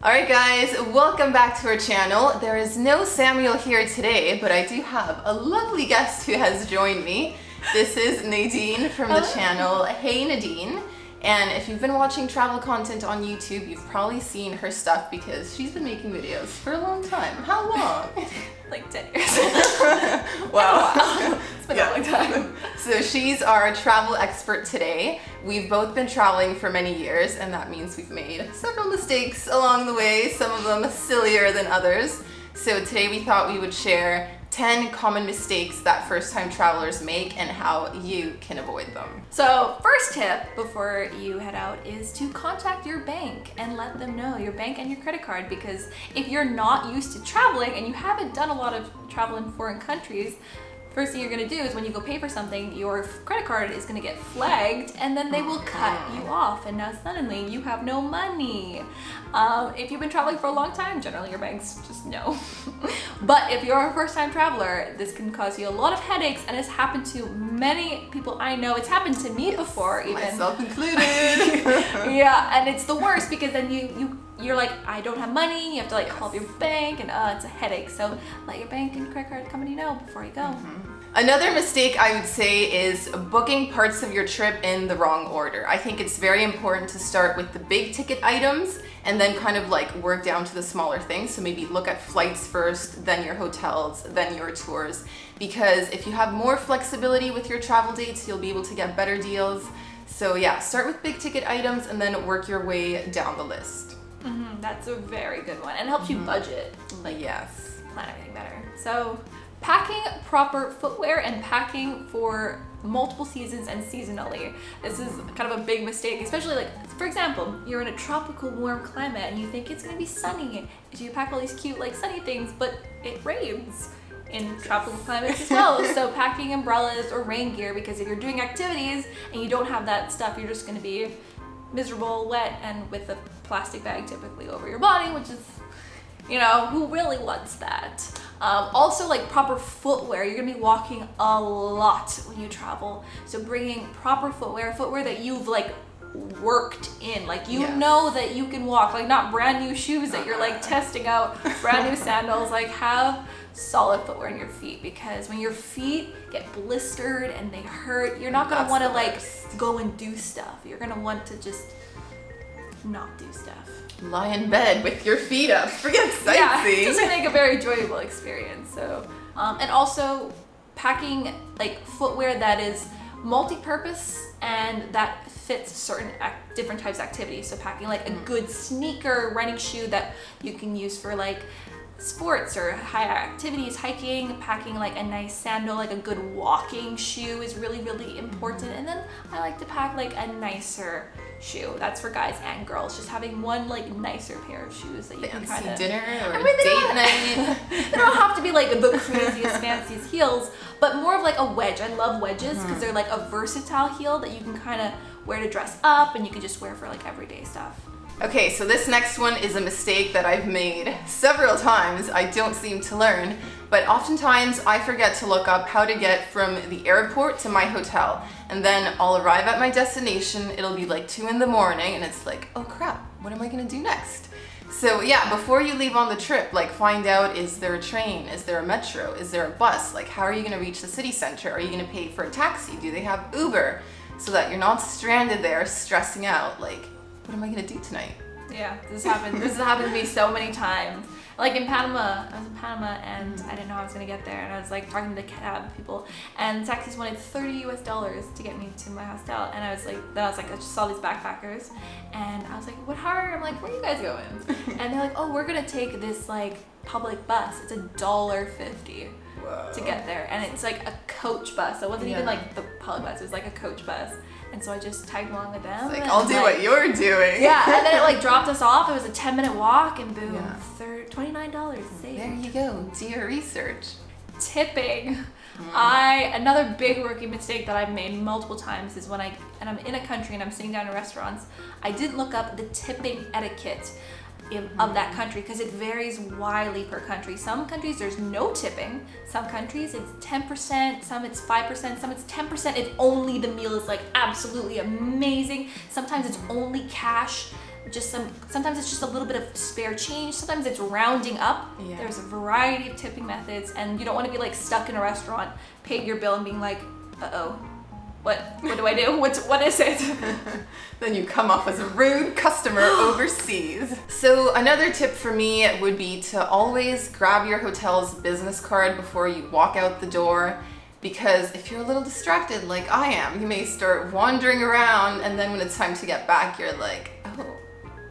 Alright guys, welcome back to our channel. There is no Samuel here today, but I do have a lovely guest who has joined me. This is Nadine from the channel Hey Nadine. And if you've been watching travel content on YouTube, you've probably seen her stuff because she's been making videos for a long time. How long? Like 10 years. Wow. It's been a long time. So she's our travel expert today. We've both been traveling for many years, and that means we've made several mistakes along the way, some of them sillier than others. So today we thought we would share 10 common mistakes that first-time travelers make and how you can avoid them. So first tip before you head out is to contact your bank and let them know, your bank and your credit card, because if you're not used to traveling and you haven't done a lot of travel in foreign countries, first thing you're gonna do is when you go pay for something, your credit card is gonna get flagged and then they will cut you off, and now suddenly you have no money. If you've been traveling for a long time, generally your banks just know. But if you're a first-time traveler, this can cause you a lot of headaches, and it's happened to many people I know. It's happened to me before, even. Myself included. Yeah, and it's the worst because then you're like, I don't have money, you have to like call up your bank, and it's a headache. So let your bank and credit card company know before you go. Another mistake I would say is booking parts of your trip in the wrong order. I think it's very important to start with the big ticket items and then kind of like work down to the smaller things. So maybe look at flights first, then your hotels, then your tours. Because if you have more flexibility with your travel dates, you'll be able to get better deals. So yeah, start with big ticket items and then work your way down the list. That's a very good one, and helps you budget. Yes. Plan everything better. So packing proper footwear and packing for multiple seasons and seasonally. This is kind of a big mistake, especially like, for example, you're in a tropical warm climate and you think it's gonna be sunny. So you pack all these cute like sunny things, but it rains in tropical climates as well. So packing umbrellas or rain gear, because if you're doing activities and you don't have that stuff, you're just gonna be miserable, wet, and with a plastic bag typically over your body, which is, you know, who really wants that? Also, like proper footwear. You're gonna be walking a lot when you travel, so bringing proper footwear that you've like worked in, like you know that you can walk, like not brand new shoes that you're like testing out, brand new sandals. Like have solid footwear in your feet, because when your feet get blistered and they hurt, you're not gonna want to like go and do stuff. You're gonna want to just not do stuff. Lie in bed with your feet up. Forget sightseeing. Yeah, just to make a very enjoyable experience. So, and also packing like footwear that is multi-purpose and that fits certain different types of activities. So packing like a good sneaker running shoe that you can use for like sports or high activities, hiking. Packing like a nice sandal, like a good walking shoe is really, really important. And then I like to pack like a nicer shoe. That's for guys and girls. Just having one like nicer pair of shoes that you can kind of dinner or date night. They don't have to be like the craziest, fanciest heels, but more of like a wedge. I love wedges because they're like a versatile heel that you can kind of wear to dress up, and you can just wear for like everyday stuff. Okay, so this next one is a mistake that I've made several times. I don't seem to learn, but oftentimes I forget to look up how to get from the airport to my hotel. And then I'll arrive at my destination, it'll be like 2 in the morning, and it's like, oh crap, what am I gonna do next? So yeah, before you leave on the trip, like find out, is there a train? Is there a metro? Is there a bus? Like how are you gonna reach the city center? Are you gonna pay for a taxi? Do they have Uber? So that you're not stranded there stressing out, like, what am I gonna do tonight? Yeah, this happened to me so many times. Like in Panama, I was in Panama and I didn't know I was gonna get there, and I was like talking to the cab people, and taxis wanted $30 US to get me to my hostel, and I was like, I just saw these backpackers, and I was like, what hard? I'm like, where are you guys going? And they're like, oh, we're gonna take this like public bus. It's $1.50 to get there, and it's like a coach bus. So it wasn't even like the public bus. It was like a coach bus. And so I just tagged along with them. It's like, I'll do what you're doing. Yeah, and then it like dropped us off. It was a 10-minute walk, and boom, $29 saved. There you go. Do your research. Tipping. Another big rookie mistake that I've made multiple times is when I'm in a country and I'm sitting down in restaurants, I didn't look up the tipping etiquette of that country, because it varies widely per country. Some countries there's no tipping, some countries it's 10%, some it's 5%, some it's 10% if only the meal is like absolutely amazing. Sometimes it's only cash. sometimes it's just a little bit of spare change. Sometimes it's rounding up. Yeah. There's a variety of tipping methods, and you don't want to be like stuck in a restaurant, paying your bill and being like, uh-oh, what do I do? What is it? Then you come off as a rude customer overseas. So another tip for me would be to always grab your hotel's business card before you walk out the door, because if you're a little distracted like I am, you may start wandering around, and then when it's time to get back, you're like, oh,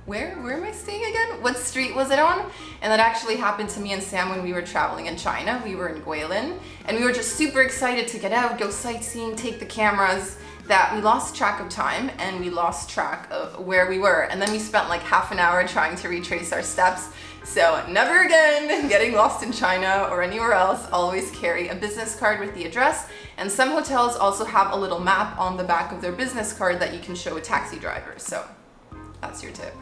where am I staying again? What street was it on? And that actually happened to me and Sam when we were traveling in China. We were in Guilin, and we were just super excited to get out, go sightseeing, take the cameras, that we lost track of time and we lost track of where we were. And then we spent like half an hour trying to retrace our steps. So never again getting lost in China or anywhere else. Always carry a business card with the address. And some hotels also have a little map on the back of their business card that you can show a taxi driver. So that's your tip.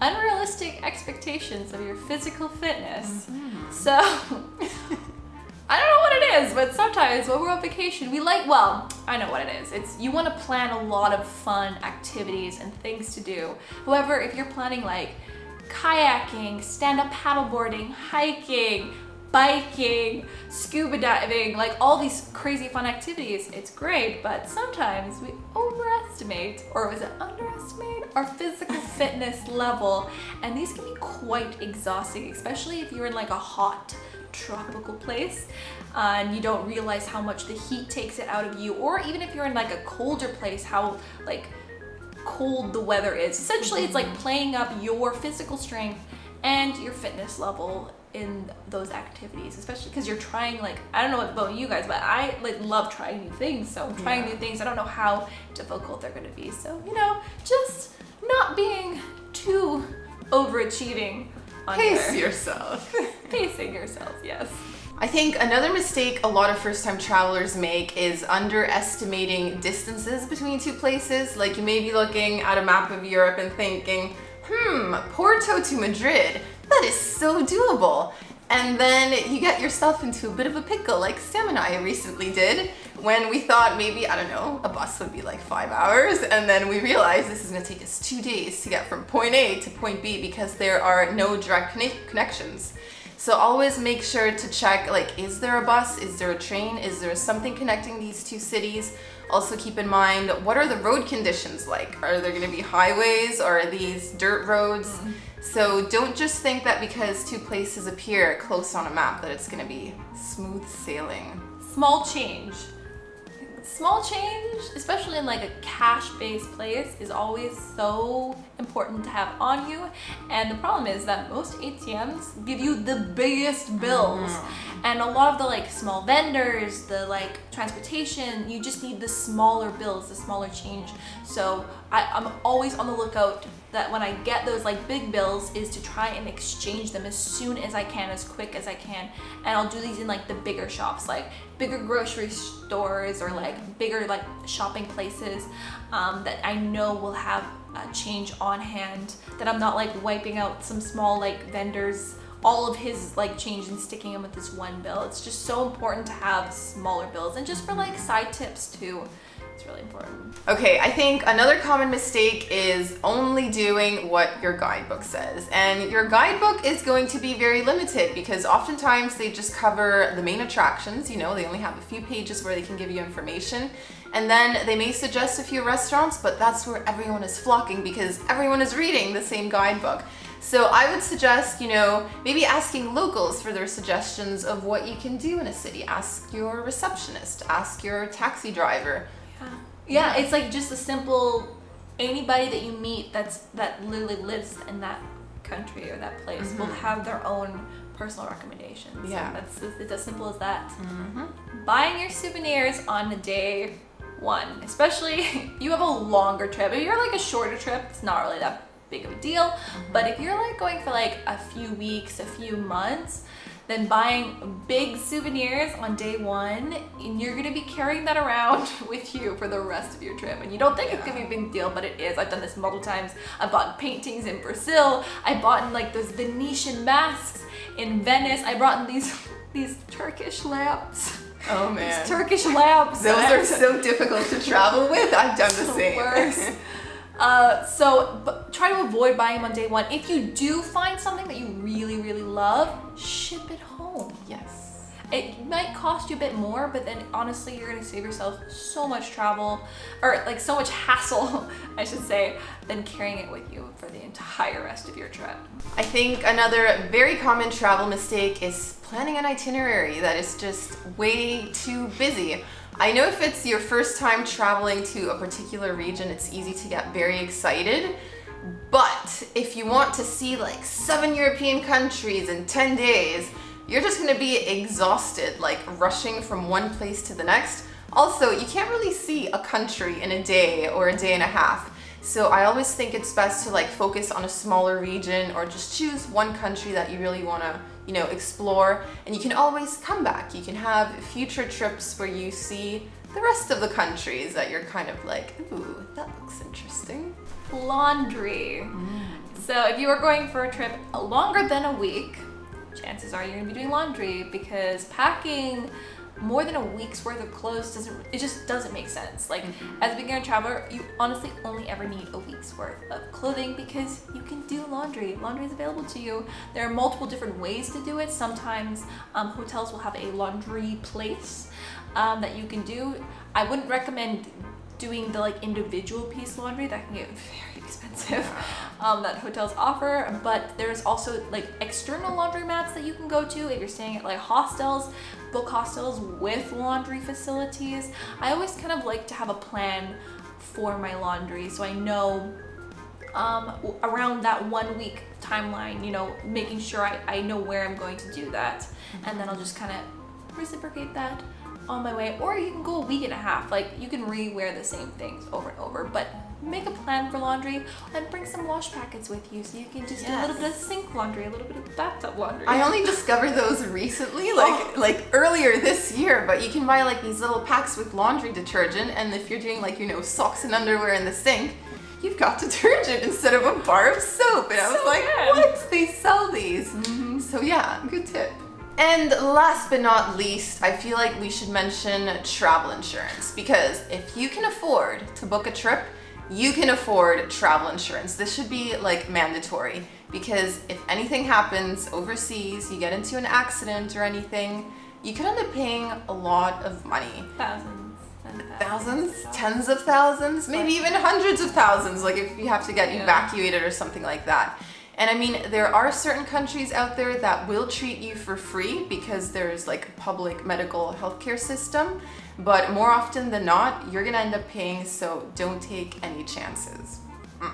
Unrealistic expectations of your physical fitness. So, I don't know what it is, but sometimes when we're on vacation, I know what it is. It's you want to plan a lot of fun activities and things to do. However, if you're planning like kayaking, stand-up paddleboarding, hiking, biking, scuba diving, like all these crazy fun activities, it's great, but sometimes we overestimate, or is it underestimate, our physical fitness level, and these can be quite exhausting, especially if you're in like a hot tropical place and you don't realize how much the heat takes it out of you, or even if you're in like a colder place, how like cold the weather is. Essentially, it's like playing up your physical strength and your fitness level in those activities, especially because you're trying, like, I don't know about you guys, but I like love trying new things. So trying new things, I don't know how difficult they're going to be. So, just not being too overachieving on Pace yourself. Pacing yourself, yes. I think another mistake a lot of first-time travelers make is underestimating distances between two places. Like, you may be looking at a map of Europe and thinking, Porto to Madrid, that is so doable. And then you get yourself into a bit of a pickle, like Sam and I recently did, when we thought maybe, I don't know, a bus would be like 5 hours, and then we realized this is gonna take us 2 days to get from point A to point B because there are no direct connections. So always make sure to check, like, is there a bus? Is there a train? Is there something connecting these two cities? Also keep in mind, what are the road conditions like? Are there gonna be highways, or are these dirt roads? So don't just think that because two places appear close on a map that it's gonna be smooth sailing. Small change, especially in like a cash-based place, is always so important to have on you. And the problem is that most ATMs give you the biggest bills, and a lot of the like small vendors, the like transportation, you just need the smaller bills, the smaller change. So I'm always on the lookout that when I get those like big bills is to try and exchange them as soon as I can, as quick as I can. And I'll do these in like the bigger shops, like bigger grocery stores, or like bigger like shopping places that I know will have change on hand, that I'm not like wiping out some small like vendors all of his like change and sticking him with this one bill. It's just so important to have smaller bills, and just for like side tips too. It's really important. Okay, I think another common mistake is only doing what your guidebook says. And your guidebook is going to be very limited because oftentimes they just cover the main attractions. They only have a few pages where they can give you information. And then they may suggest a few restaurants, but that's where everyone is flocking because everyone is reading the same guidebook. So I would suggest, maybe asking locals for their suggestions of what you can do in a city. Ask your receptionist, ask your taxi driver. Yeah, it's like just a simple, anybody that you meet that literally lives in that country or that place will have their own personal recommendations. Yeah. It's as simple as that. Buying your souvenirs on day one, especially if you have a longer trip. If you're like a shorter trip, it's not really that big of a deal. But if you're like going for like a few weeks, a few months, then buying big souvenirs on day one, and you're gonna be carrying that around with you for the rest of your trip. And you don't think it's gonna be a big deal, but it is. I've done this multiple times. I've bought paintings in Brazil. I bought in like those Venetian masks in Venice. I brought in these Turkish lamps. Oh man. These Turkish lamps. Those are so difficult to travel with. I've done the same. Worst. But try to avoid buying them on day one. If you do find something that you really, really love, ship it home. Yes. It might cost you a bit more, but then honestly, you're gonna save yourself so much travel, or like so much hassle, I should say, than carrying it with you for the entire rest of your trip. I think another very common travel mistake is planning an itinerary that is just way too busy. I know if it's your first time traveling to a particular region, it's easy to get very excited. But if you want to see like 7 European countries in 10 days, you're just gonna be exhausted, like rushing from one place to the next. Also, you can't really see a country in a day or a day and a half. So I always think it's best to like focus on a smaller region or just choose one country that you really wanna, explore, and you can always come back. You can have future trips where you see the rest of the countries that you're kind of like, ooh, that looks interesting. Laundry. So if you are going for a trip longer than a week, chances are you're gonna be doing laundry, because packing more than a week's worth of clothes just doesn't make sense. Like as a beginner traveler, you honestly only ever need a week's worth of clothing because you can do laundry. Laundry is available to you. There are multiple different ways to do it. Sometimes hotels will have a laundry place that you can do. I wouldn't recommend doing the like individual piece laundry. That can get very expensive, that hotels offer. But there's also like external laundromats that you can go to if you're staying at like hostels. Book hostels with laundry facilities. I always kind of like to have a plan for my laundry, so I know around that 1 week timeline, making sure I know where I'm going to do that, and then I'll just kind of reciprocate that on my way. Or you can go a week and a half. Like you can re-wear the same things over and over, but make a plan for laundry and bring some wash packets with you so you can just do a little bit of sink laundry, a little bit of bathtub laundry. I only discovered those recently, like earlier this year, but you can buy like these little packs with laundry detergent, and if you're doing like, socks and underwear in the sink, you've got detergent instead of a bar of soap. And I was like, what? They sell these. So yeah, good tip. And last but not least, I feel like we should mention travel insurance, because if you can afford to book a trip, you can afford travel insurance. This should be like mandatory, because if anything happens overseas, you get into an accident or anything, you could end up paying a lot of money. Thousands, tens of thousands, maybe even hundreds of thousands, like if you have to get evacuated or something like that. And I mean, there are certain countries out there that will treat you for free because there's like a public medical healthcare system, but more often than not, you're gonna end up paying, so don't take any chances.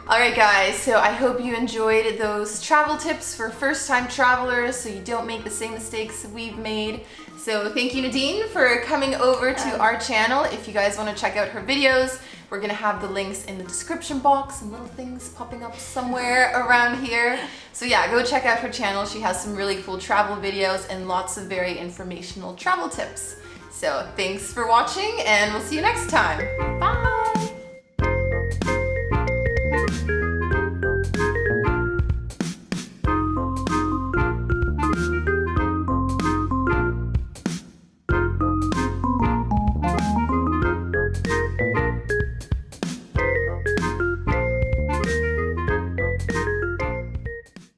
Alright guys, so I hope you enjoyed those travel tips for first-time travelers so you don't make the same mistakes we've made. So thank you, Nadine, for coming over to our channel. If you guys want to check out her videos, we're going to have the links in the description box and little things popping up somewhere around here. So yeah, go check out her channel. She has some really cool travel videos and lots of very informational travel tips. So thanks for watching, and we'll see you next time. Bye!